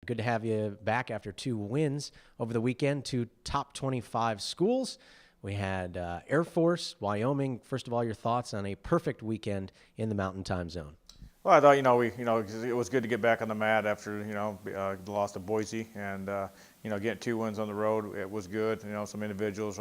Good to have you back after 2 wins over the weekend, 2 top 25 schools. We had Air Force, Wyoming. First of all, your thoughts on a perfect weekend in the Mountain Time Zone. Well, I thought it was good to get back on the mat after the loss to Boise, and getting 2 wins on the road, it was good. Some individuals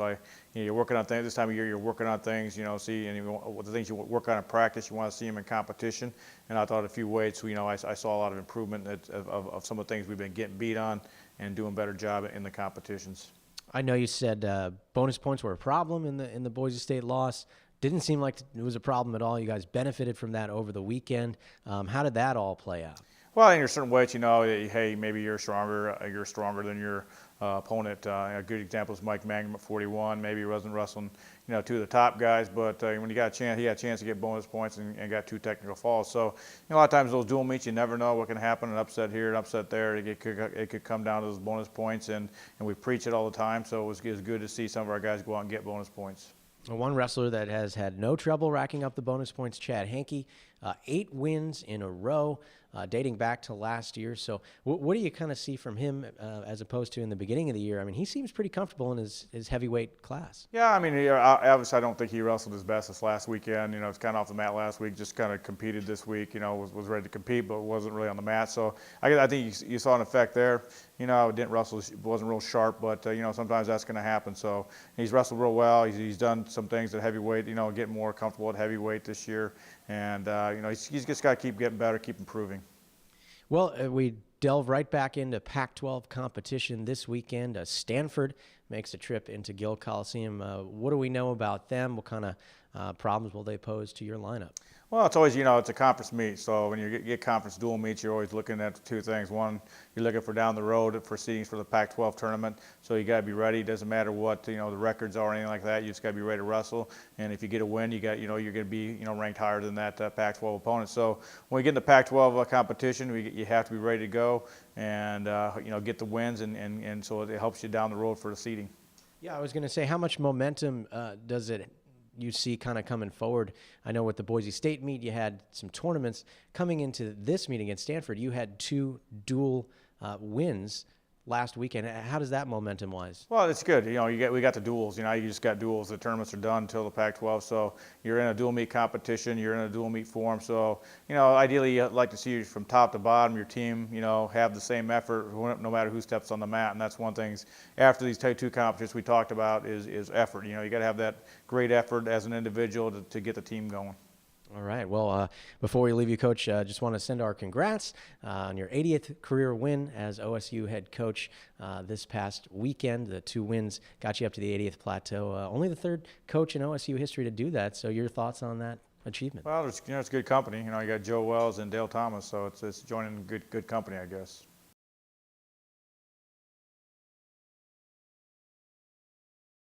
you're working on things this time of year. You're working on things, the things you work on in practice, you want to see them in competition. And I thought a few weights, I saw a lot of improvement of some of the things we've been getting beat on and doing a better job in the competitions. I know you said bonus points were a problem in the Boise State loss. Didn't seem like it was a problem at all. You guys benefited from that over the weekend. How did that all play out? Well, in certain weights, hey, maybe you're stronger than your opponent. A good example is Mike Magnum at 41. Maybe he wasn't wrestling, 2 of the top guys, but when he got a chance to get bonus points and got 2 technical falls. So, a lot of times those dual meets, you never know what can happen. An upset here, an upset there. It could come down to those bonus points, and we preach it all the time. So it was good to see some of our guys go out and get bonus points. One wrestler that has had no trouble racking up the bonus points, Chad Hankey, 8 wins in a row, dating back to last year. So what do you kind of see from him as opposed to in the beginning of the year? I mean, he seems pretty comfortable in his heavyweight class. Yeah, I mean, obviously I don't think he wrestled his best this last weekend. It's kind of off the mat last week, just kind of competed this week, was ready to compete, but wasn't really on the mat. So I think you saw an effect there. Didn't wrestle, wasn't real sharp, but, sometimes that's going to happen. So he's wrestled real well. He's done some things at heavyweight, getting more comfortable at heavyweight this year. And, he's just got to keep getting better, keep improving. Well, we delve right back into Pac-12 competition this weekend. Stanford makes a trip into Gill Coliseum. What do we know about them? What kind of problems will they pose to your lineup? Well, it's always, it's a conference meet. So when you get conference dual meets, you're always looking at 2 things. One, you're looking for down the road for seedings for the Pac-12 tournament. So you got to be ready. It doesn't matter what, the records are or anything like that. You just got to be ready to wrestle. And if you get a win, you're going to be, ranked higher than that Pac-12 opponent. So when we get in the Pac-12 competition, you have to be ready to go and, get the wins. And so it helps you down the road for the seeding. Yeah, I was going to say, how much momentum does you see kind of coming forward? I know with the Boise State meet, you had some tournaments. Coming into this meet against Stanford, you had 2 dual wins last weekend. How does that momentum-wise? Well, it's good. We got the duels. You just got duels. The tournaments are done until the Pac-12. So you're in a dual meet competition. You're in a dual meet form. So, ideally you'd like to see you from top to bottom, your team, have the same effort no matter who steps on the mat. And that's one thing after these 2 competitions we talked about is effort. You got to have that great effort as an individual to get the team going. All right. Well, before we leave you, Coach, just want to send our congrats on your 80th career win as OSU head coach this past weekend. The 2 wins got you up to the 80th plateau. Only the 3rd coach in OSU history to do that. So your thoughts on that achievement? Well, it's good company. You got Joe Wells and Dale Thomas, so it's joining good company, I guess.